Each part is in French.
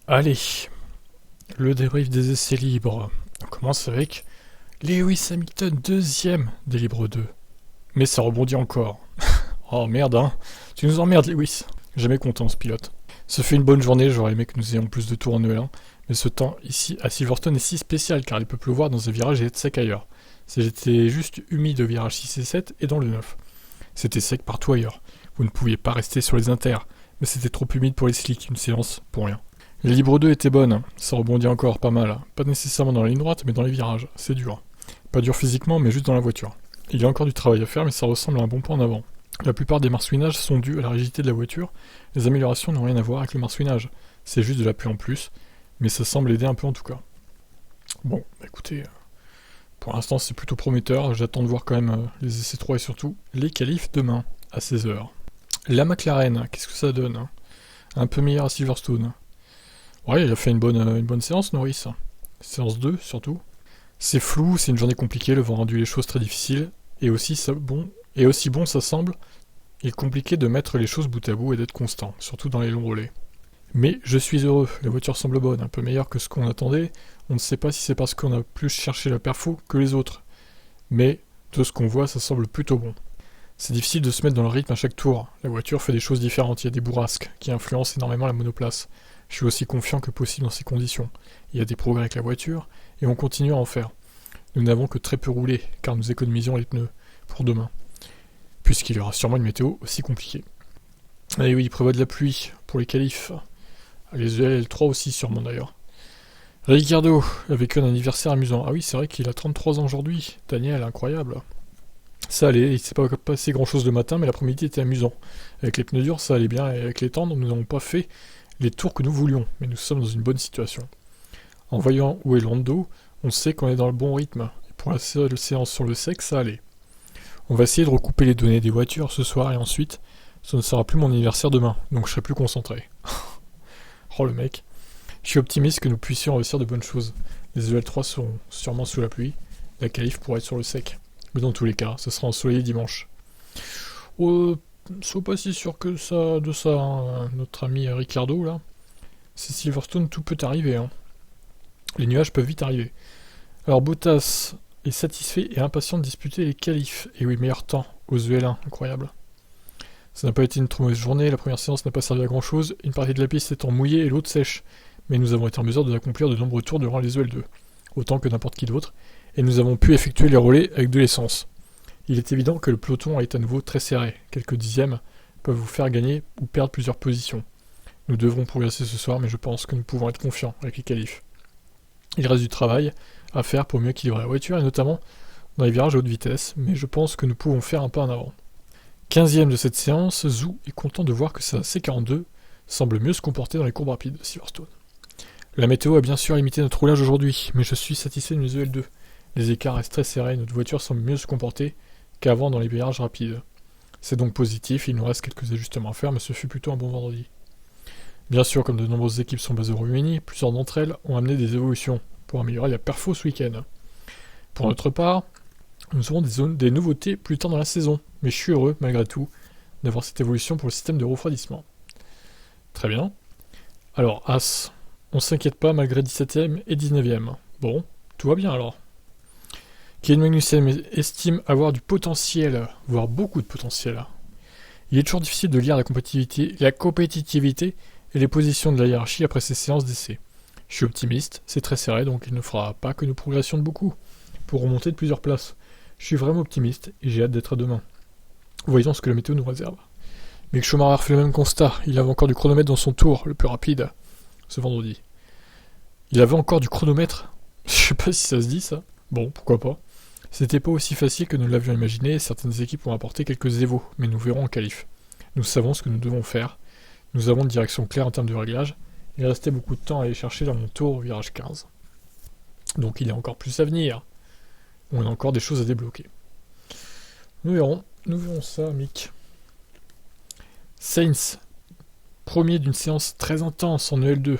Allez, le débrief des essais libres. On commence avec Lewis Hamilton, deuxième des libres 2. Mais ça rebondit encore. Oh merde, hein. Tu nous emmerdes, Lewis. Jamais content, ce pilote. Ce fait une bonne journée, j'aurais aimé que nous ayons plus de tours en E1, mais ce temps ici à Silverstone est si spécial car il peut pleuvoir dans un virage et être sec ailleurs. C'était juste humide au virage 6 et 7 et dans le 9. C'était sec partout ailleurs. Vous ne pouviez pas rester sur les inters, mais c'était trop humide pour les slicks, une séance pour rien. Les libres 2 étaient bonnes, ça rebondit encore pas mal. Pas nécessairement dans la ligne droite, mais dans les virages, c'est dur. Pas dur physiquement, mais juste dans la voiture. Il y a encore du travail à faire, mais ça ressemble à un bon pas en avant. La plupart des marsouinages sont dus à la rigidité de la voiture. Les améliorations n'ont rien à voir avec le marsouinage. C'est juste de l'appui en plus, mais ça semble aider un peu en tout cas. Bon, écoutez, pour l'instant c'est plutôt prometteur. J'attends de voir quand même les essais 3 et surtout les qualifs demain à 16h. La McLaren, qu'est-ce que ça donne? Un peu meilleur à Silverstone. Ouais, il a fait une bonne séance, Norris. Séance 2 surtout. C'est flou, c'est une journée compliquée, le vent a rendu les choses très difficiles. Et aussi bon ça semble, il est compliqué de mettre les choses bout à bout et d'être constant, surtout dans les longs relais. Mais je suis heureux, la voiture semble bonne, un peu meilleure que ce qu'on attendait. On ne sait pas si c'est parce qu'on a plus cherché la perfo que les autres. Mais de ce qu'on voit, ça semble plutôt bon. C'est difficile de se mettre dans le rythme à chaque tour. La voiture fait des choses différentes, il y a des bourrasques qui influencent énormément la monoplace. Je suis aussi confiant que possible dans ces conditions. Il y a des progrès avec la voiture, et on continue à en faire. Nous n'avons que très peu roulé, car nous économisons les pneus pour demain, puisqu'il y aura sûrement une météo aussi compliquée. Et oui, il prévoit de la pluie pour les qualifs. Les EL3 aussi sûrement d'ailleurs. Ricciardo a vécu un anniversaire amusant. Ah oui, c'est vrai qu'il a 33 ans aujourd'hui. Daniel, incroyable. Ça allait, il s'est pas passé grand chose le matin, mais l'après-midi était amusant. Avec les pneus durs, ça allait bien, et avec les tendres, nous n'avons pas fait les tours que nous voulions, mais nous sommes dans une bonne situation. En voyant où est Lando, on sait qu'on est dans le bon rythme, et pour la seule séance sur le sec, ça allait. On va essayer de recouper les données des voitures ce soir, et ensuite, ce ne sera plus mon anniversaire demain, donc je serai plus concentré. Oh le mec. Je suis optimiste que nous puissions réussir de bonnes choses. Les EL3 seront sûrement sous la pluie, la qualif pourra être sur le sec. Mais dans tous les cas, ce sera ensoleillé dimanche. Sois pas si sûr que ça, de ça, hein, notre ami Ricciardo, là. C'est Silverstone, tout peut arriver, hein. Les nuages peuvent vite arriver. Alors Bottas est satisfait et impatient de disputer les qualifs. Et oui, meilleur temps aux EL1, incroyable. Ça n'a pas été une trop mauvaise journée, la première séance n'a pas servi à grand chose, une partie de la piste étant mouillée et l'autre sèche. Mais nous avons été en mesure d'accomplir de nombreux tours durant les EL2, autant que n'importe qui d'autre, et nous avons pu effectuer les relais avec de l'essence. Il est évident que le peloton est à nouveau très serré. Quelques dixièmes peuvent vous faire gagner ou perdre plusieurs positions. Nous devrons progresser ce soir, mais je pense que nous pouvons être confiants avec les qualifs. Il reste du travail à faire pour mieux équilibrer la voiture, et notamment dans les virages à haute vitesse, mais je pense que nous pouvons faire un pas en avant. 15e de cette séance, Zhou est content de voir que sa C42 semble mieux se comporter dans les courbes rapides de Silverstone. La météo a bien sûr limité notre roulage aujourd'hui, mais je suis satisfait de mes EL2. Les écarts restent très serrés, notre voiture semble mieux se comporter qu'avant dans les virages rapides. C'est donc positif, il nous reste quelques ajustements à faire, mais ce fut plutôt un bon vendredi. Bien sûr, comme de nombreuses équipes sont basées au Royaume-Uni, plusieurs d'entre elles ont amené des évolutions pour améliorer la perfo ce week-end. Pour notre part, nous aurons des nouveautés plus tard dans la saison, mais je suis heureux, malgré tout, d'avoir cette évolution pour le système de refroidissement. Très bien. Alors, As, on s'inquiète pas malgré 17ème et 19ème. Bon, tout va bien alors. Kevin Magnussen estime avoir du potentiel, voire beaucoup de potentiel. Il est toujours difficile de lire la compétitivité et les positions de la hiérarchie après ces séances d'essai. Je suis optimiste, c'est très serré, donc il ne fera pas que nous progressions de beaucoup, pour remonter de plusieurs places. Je suis vraiment optimiste, et j'ai hâte d'être demain. Voyons ce que la météo nous réserve. Mick Schumacher fait le même constat, il avait encore du chronomètre dans son tour, le plus rapide, ce vendredi. Il avait encore du chronomètre? Je sais pas si ça se dit ça. Bon, pourquoi pas. C'était pas aussi facile que nous l'avions imaginé, certaines équipes ont apporté quelques évos, mais nous verrons en qualif. Nous savons ce que nous devons faire, nous avons une direction claire en termes de réglage, il restait beaucoup de temps à aller chercher dans mon tour au virage 15. Donc il y a encore plus à venir. On a encore des choses à débloquer. Nous verrons ça, Mick. Sainz, premier d'une séance très intense en EL2.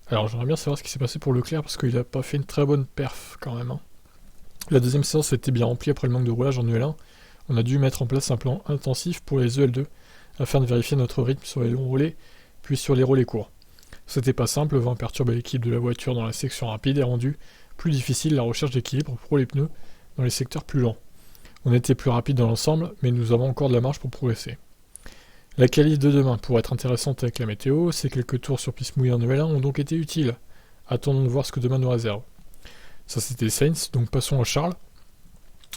Alors j'aimerais bien savoir ce qui s'est passé pour Leclerc parce qu'il n'a pas fait une très bonne perf quand même. Hein. La deuxième séance a été bien remplie après le manque de roulage en EL1. On a dû mettre en place un plan intensif pour les EL2 afin de vérifier notre rythme sur les longs relais puis sur les relais courts. C'était pas simple, le vent a perturbé l'équilibre de la voiture dans la section rapide et rendu plus difficile la recherche d'équilibre pour les pneus dans les secteurs plus lents. On était plus rapide dans l'ensemble, mais nous avons encore de la marge pour progresser. La qualif de demain pourrait être intéressante avec la météo, ces quelques tours sur piste mouillée en Nouvelle 1 ont donc été utiles. Attendons de voir ce que demain nous réserve. Ça c'était Sainz, donc passons à Charles.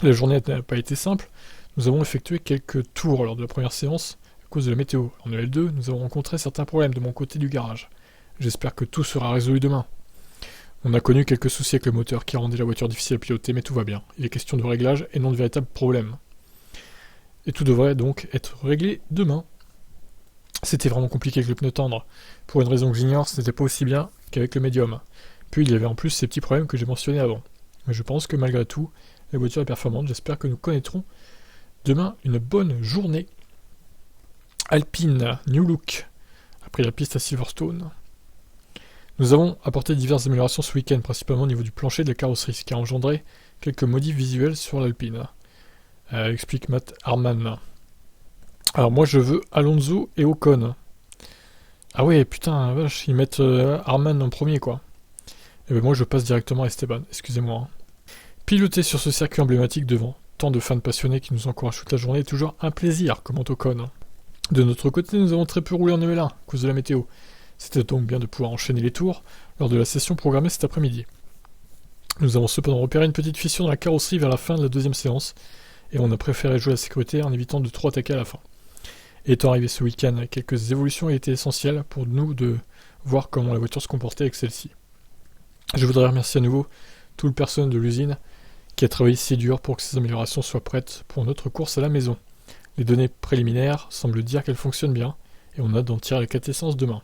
La journée n'a pas été simple, nous avons effectué quelques tours lors de la première séance à cause de la météo. En L2, nous avons rencontré certains problèmes de mon côté du garage. J'espère que tout sera résolu demain. On a connu quelques soucis avec le moteur qui rendait la voiture difficile à piloter, mais tout va bien. Il est question de réglage et non de véritables problèmes. Et tout devrait donc être réglé demain. C'était vraiment compliqué avec le pneu tendre. Pour une raison que j'ignore, ce n'était pas aussi bien qu'avec le médium. Puis il y avait en plus ces petits problèmes que j'ai mentionnés avant. Mais je pense que malgré tout, la voiture est performante. J'espère que nous connaîtrons demain une bonne journée. Alpine, New Look, après la piste à Silverstone. Nous avons apporté diverses améliorations ce week-end, principalement au niveau du plancher de la carrosserie, ce qui a engendré quelques modifs visuels sur l'Alpine. Explique Matt Harman. Alors moi je veux Alonso et Ocon. Ah ouais, putain, vache, ils mettent Harman en premier quoi. Et ben moi je passe directement à Esteban, excusez-moi. Piloter sur ce circuit emblématique devant tant de fans passionnés qui nous encouragent toute la journée est toujours un plaisir, commente Ocon. De notre côté, nous avons très peu roulé en L1 à cause de la météo. C'était donc bien de pouvoir enchaîner les tours lors de la session programmée cet après-midi. Nous avons cependant repéré une petite fissure dans la carrosserie vers la fin de la deuxième séance, et on a préféré jouer à la sécurité en évitant de trop attaquer à la fin. Étant arrivé ce week-end avec quelques évolutions, il était essentiel pour nous de voir comment la voiture se comportait avec celle-ci. Je voudrais remercier à nouveau tout le personnel de l'usine qui a travaillé si dur pour que ces améliorations soient prêtes pour notre course à la maison. Les données préliminaires semblent dire qu'elles fonctionnent bien, et on a d'en tirer la quintessence demain.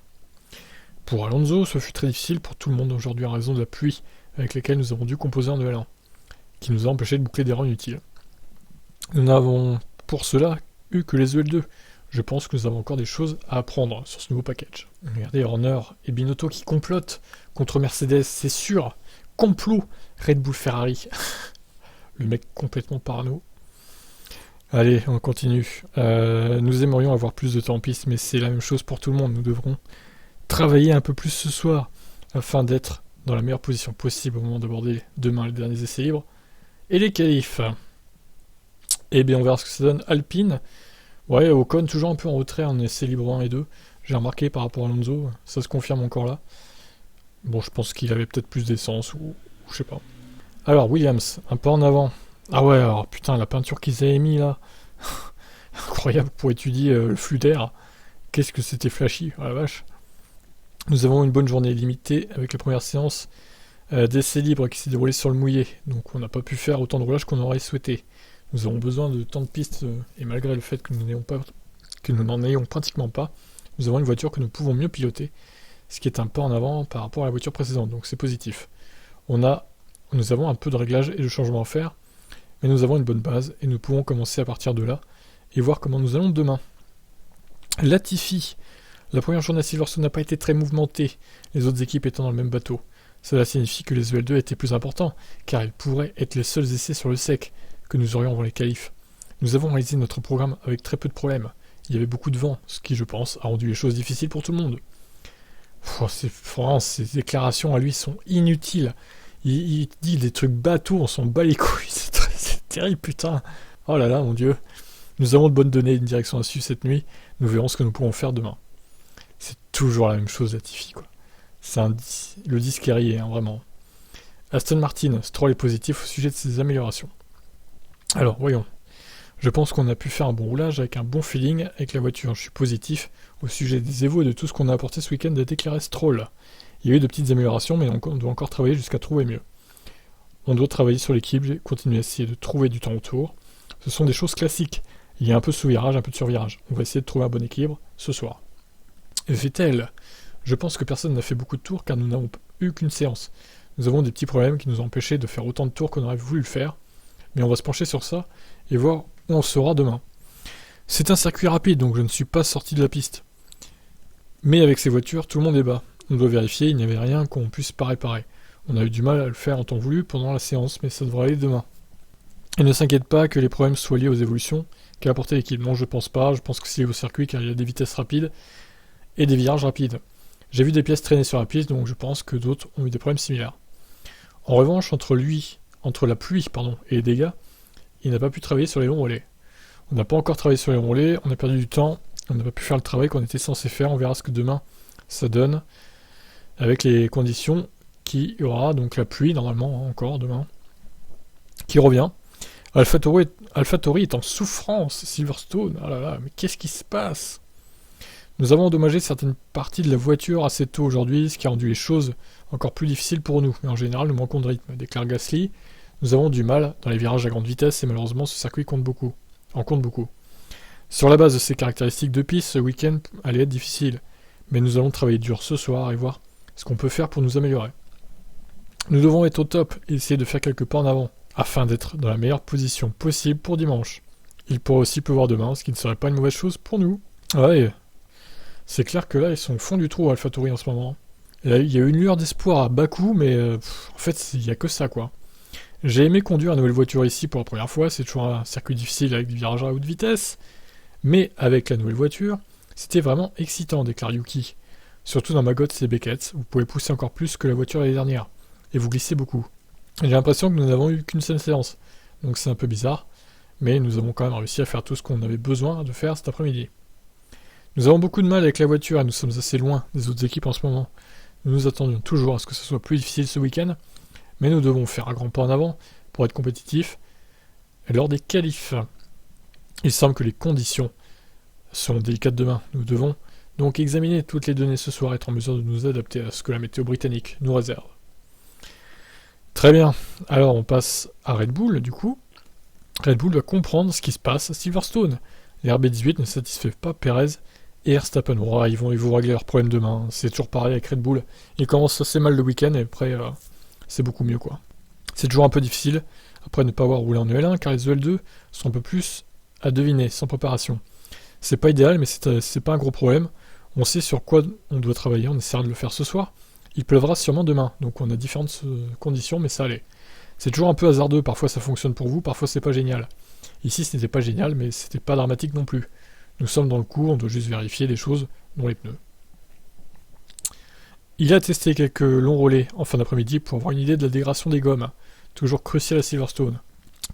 Pour Alonso, ce fut très difficile pour tout le monde aujourd'hui en raison de la pluie avec laquelle nous avons dû composer en L1, qui nous a empêché de boucler des rangs inutiles. Nous n'avons pour cela eu que les EL2. Je pense que nous avons encore des choses à apprendre sur ce nouveau package. Regardez Horner et Binotto qui complotent contre Mercedes, c'est sûr. Complot Red Bull Ferrari. Le mec complètement parano. Allez, on continue. Nous aimerions avoir plus de temps en piste, mais c'est la même chose pour tout le monde. Nous devrons travailler un peu plus ce soir afin d'être dans la meilleure position possible au moment d'aborder demain les derniers essais libres et les qualifs. Et bien on verra ce que ça donne. Alpine, ouais, Ocon toujours un peu en retrait en essais libres 1 et 2. J'ai remarqué par rapport à Alonso, ça se confirme encore là. Bon, je pense qu'il avait peut-être plus d'essence ou je sais pas. Alors Williams, un peu en avant. Ah ouais, alors putain, la peinture qu'ils avaient mis là, incroyable pour étudier le flux d'air. Qu'est-ce que c'était flashy, oh la vache. Nous avons une bonne journée limitée avec la première séance d'essais libres qui s'est déroulée sur le mouillé, donc on n'a pas pu faire autant de roulage qu'on aurait souhaité. Nous avons besoin de temps de piste et malgré le fait que nous n'en ayons pratiquement pas, nous avons une voiture que nous pouvons mieux piloter, ce qui est un pas en avant par rapport à la voiture précédente, donc c'est positif. Nous avons un peu de réglage et de changement à faire, mais nous avons une bonne base et nous pouvons commencer à partir de là et voir comment nous allons demain. Latifi. La première journée à Silverstone n'a pas été très mouvementée, les autres équipes étant dans le même bateau. Cela signifie que les EL2 étaient plus importants, car ils pourraient être les seuls essais sur le sec que nous aurions avant les qualifs. Nous avons réalisé notre programme avec très peu de problèmes. Il y avait beaucoup de vent, ce qui, je pense, a rendu les choses difficiles pour tout le monde. Ces déclarations à lui sont inutiles. Il dit des trucs bateaux, on s'en bat les couilles, c'est terrible, putain. Oh là là, mon Dieu. Nous avons de bonnes données et une direction à suivre cette nuit. Nous verrons ce que nous pourrons faire demain. C'est toujours la même chose, Latifi, quoi. C'est le disque est rayé, hein, vraiment. Aston Martin, Stroll est positif au sujet de ses améliorations. Alors, voyons. Je pense qu'on a pu faire un bon roulage avec un bon feeling avec la voiture. Je suis positif au sujet des évos et de tout ce qu'on a apporté ce week-end, a déclaré Stroll. Il y a eu de petites améliorations, mais on doit encore travailler jusqu'à trouver mieux. On doit travailler sur l'équilibre et continuer à essayer de trouver du temps autour. Ce sont des choses classiques. Il y a un peu de sous-virage, un peu de sur-virage. On va essayer de trouver un bon équilibre ce soir. Vettel, je pense que personne n'a fait beaucoup de tours car nous n'avons eu qu'une séance. Nous avons des petits problèmes qui nous ont empêchés de faire autant de tours qu'on aurait voulu le faire, mais on va se pencher sur ça et voir où on sera demain. C'est un circuit rapide, donc je ne suis pas sorti de la piste. Mais avec ces voitures, tout le monde est bas. On doit vérifier, il n'y avait rien qu'on puisse pas réparer. On a eu du mal à le faire en temps voulu pendant la séance, mais ça devrait aller demain. Et ne s'inquiète pas que les problèmes soient liés aux évolutions qu'a apporté l'équipe. Non, je pense pas, je pense que c'est lié au circuit car il y a des vitesses rapides et des virages rapides. J'ai vu des pièces traîner sur la piste, donc je pense que d'autres ont eu des problèmes similaires. En revanche, entre la pluie et les dégâts, il n'a pas pu travailler sur les longs relais. On n'a pas encore travaillé sur les longs relais, on a perdu du temps, on n'a pas pu faire le travail qu'on était censé faire, on verra ce que demain ça donne, avec les conditions qu'il y aura, donc la pluie normalement encore demain, qui revient. AlphaTauri est en souffrance, Silverstone, ah là là, mais qu'est-ce qui se passe? Nous avons endommagé certaines parties de la voiture assez tôt aujourd'hui, ce qui a rendu les choses encore plus difficiles pour nous, mais en général nous manquons de rythme, déclare Gasly. Nous avons du mal dans les virages à grande vitesse et malheureusement ce circuit compte beaucoup. Sur la base de ces caractéristiques de piste, ce week-end allait être difficile, mais nous allons travailler dur ce soir et voir ce qu'on peut faire pour nous améliorer. Nous devons être au top et essayer de faire quelques pas en avant, afin d'être dans la meilleure position possible pour dimanche. Il pourrait aussi pleuvoir demain, ce qui ne serait pas une mauvaise chose pour nous. Ouais, c'est clair que là ils sont au fond du trou AlphaTauri en ce moment. Et là, il y a eu une lueur d'espoir à Bakou, mais en fait il n'y a que ça quoi. J'ai aimé conduire une nouvelle voiture ici pour la première fois, c'est toujours un circuit difficile avec des virages à haute vitesse, mais avec la nouvelle voiture, c'était vraiment excitant, déclare Yuki. Surtout dans Maggots et Beckett, vous pouvez pousser encore plus que la voiture l'année dernière, et vous glissez beaucoup. J'ai l'impression que nous n'avons eu qu'une seule séance, donc c'est un peu bizarre, mais nous avons quand même réussi à faire tout ce qu'on avait besoin de faire cet après-midi. Nous avons beaucoup de mal avec la voiture et nous sommes assez loin des autres équipes en ce moment. Nous nous attendions toujours à ce que ce soit plus difficile ce week-end, mais nous devons faire un grand pas en avant pour être compétitifs lors des qualifs. Il semble que les conditions seront délicates demain. Nous devons donc examiner toutes les données ce soir et être en mesure de nous adapter à ce que la météo britannique nous réserve. Très bien, alors on passe à Red Bull du coup. Red Bull doit comprendre ce qui se passe à Silverstone. Les RB18 ne satisfait pas Perez et Verstappen. Oh, ils vont régler leurs problèmes demain. C'est toujours pareil avec Red Bull. Ils commencent assez mal le week-end et après c'est beaucoup mieux quoi. C'est toujours un peu difficile après ne pas avoir roulé en EL1 car les EL2 sont un peu plus à deviner sans préparation. C'est pas idéal mais c'est pas un gros problème. On sait sur quoi on doit travailler, on essaiera de le faire ce soir. Il pleuvra sûrement demain, donc on a différentes conditions mais ça allait. C'est toujours un peu hasardeux, parfois ça fonctionne pour vous, parfois c'est pas génial. Ici ce n'était pas génial mais c'était pas dramatique non plus. Nous sommes dans le coup, on doit juste vérifier des choses, dont les pneus. Il a testé quelques longs relais en fin d'après-midi pour avoir une idée de la dégradation des gommes, toujours crucial à Silverstone.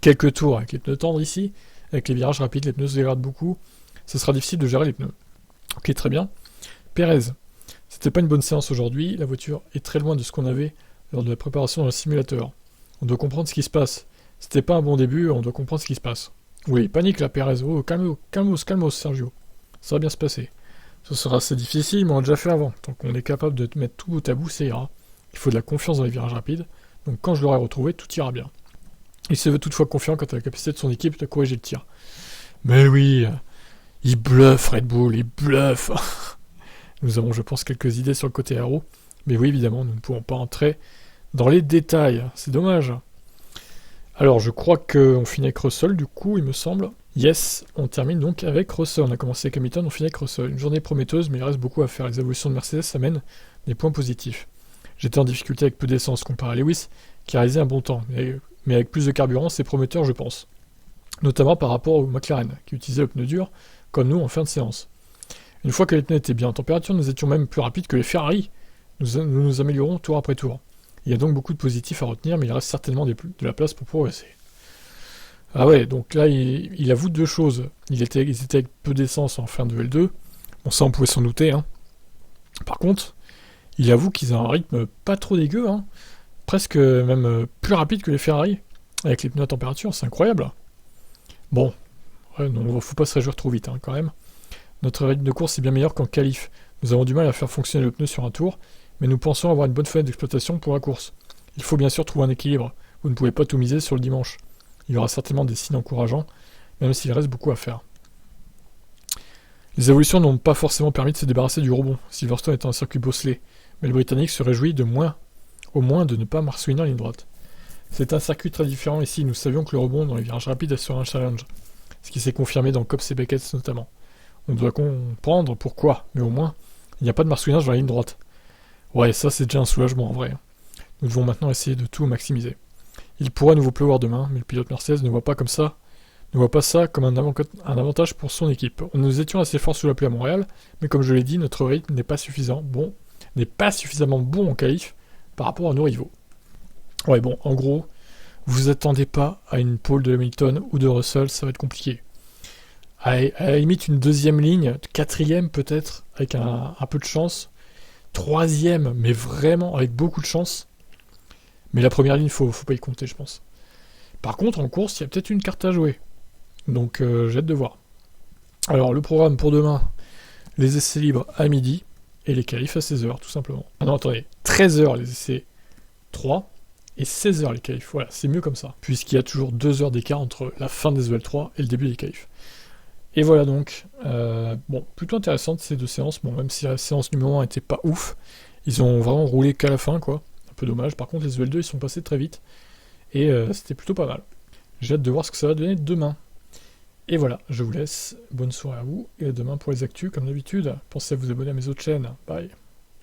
Quelques tours avec les pneus tendres ici, avec les virages rapides, les pneus se dégradent beaucoup, ce sera difficile de gérer les pneus. Ok, très bien. Perez, c'était pas une bonne séance aujourd'hui, la voiture est très loin de ce qu'on avait lors de la préparation dans le simulateur. On doit comprendre ce qui se passe. C'était pas un bon début, on doit comprendre ce qui se passe. Oui, panique là, Perez. Oh, calmos, Sergio. Ça va bien se passer. Ce sera assez difficile, mais on l'a déjà fait avant. Tant qu'on est capable de mettre tout bout à bout, ça ira. Il faut de la confiance dans les virages rapides. Donc quand je l'aurai retrouvé, tout ira bien. Il se veut toutefois confiant quant à la capacité de son équipe de corriger le tir. Mais oui, il bluffe Red Bull, il bluffe. Nous avons, je pense, quelques idées sur le côté aéro. Mais oui, évidemment, nous ne pouvons pas entrer dans les détails. C'est dommage. Alors, je crois qu'on finit avec Russell, du coup, il me semble. Yes, on termine donc avec Russell. On a commencé avec Hamilton, on finit avec Russell. Une journée prometteuse, mais il reste beaucoup à faire. Les évolutions de Mercedes amènent des points positifs. J'étais en difficulté avec peu d'essence comparé à Lewis, qui a réalisé un bon temps. Mais avec plus de carburant, c'est prometteur, je pense. Notamment par rapport au McLaren, qui utilisait le pneu dur, comme nous, en fin de séance. Une fois que les pneus étaient bien en température, nous étions même plus rapides que les Ferrari. Nous améliorons tour après tour. Il y a donc beaucoup de positifs à retenir, mais il reste certainement de la place pour progresser. Ah ouais, donc là, il avoue deux choses. Ils étaient avec peu d'essence en fin de L2. Bon, ça, on pouvait s'en douter. Hein. Par contre, il avoue qu'ils ont un rythme pas trop dégueu. Hein. Presque même plus rapide que les Ferrari. Avec les pneus à température, c'est incroyable. Bon, ouais, non, faut pas se réjouir trop vite, hein, quand même. Notre rythme de course est bien meilleur qu'en qualif. Nous avons du mal à faire fonctionner le pneu sur un tour, mais nous pensons avoir une bonne fenêtre d'exploitation pour la course. Il faut bien sûr trouver un équilibre. Vous ne pouvez pas tout miser sur le dimanche. Il y aura certainement des signes encourageants, même s'il reste beaucoup à faire. Les évolutions n'ont pas forcément permis de se débarrasser du rebond, Silverstone étant un circuit bosselé, mais le Britannique se réjouit au moins de ne pas marsouiner en ligne droite. C'est un circuit très différent ici, nous savions que le rebond dans les virages rapides sera un challenge, ce qui s'est confirmé dans Cops et Beckett notamment. On doit comprendre pourquoi, mais au moins, il n'y a pas de marsouinage dans la ligne droite. Ouais, ça c'est déjà un soulagement en vrai. Nous devons maintenant essayer de tout maximiser. Il pourrait à nouveau pleuvoir demain, mais le pilote Mercedes ne voit pas ça comme un avantage pour son équipe. Nous étions assez forts sous la pluie à Montréal, mais comme je l'ai dit, notre rythme n'est pas suffisant. Bon, n'est pas suffisamment bon en qualif par rapport à nos rivaux. Ouais, bon, en gros, vous attendez pas à une pole de Hamilton ou de Russell, ça va être compliqué. À la limite, une deuxième ligne, quatrième peut-être, avec un peu de chance. Troisième, mais vraiment avec beaucoup de chance. Mais la première ligne, faut pas y compter, je pense. Par contre, en course, il y a peut-être une carte à jouer. Donc, j'ai hâte de voir. Alors, le programme pour demain, les essais libres à midi, et les qualifs à 16h, tout simplement. Ah non, attendez, 13h les essais 3, et 16h les qualifs. Voilà, c'est mieux comme ça, puisqu'il y a toujours 2 heures d'écart entre la fin des EL3 et le début des qualifs. Et voilà donc, bon, plutôt intéressante ces deux séances, bon, même si la séance numéro 1 était pas ouf, ils ont vraiment roulé qu'à la fin, quoi. Un peu dommage, par contre les EL2 ils sont passés très vite, et c'était plutôt pas mal. J'ai hâte de voir ce que ça va donner demain. Et voilà, je vous laisse, bonne soirée à vous, et à demain pour les actus, comme d'habitude. Pensez à vous abonner à mes autres chaînes, bye.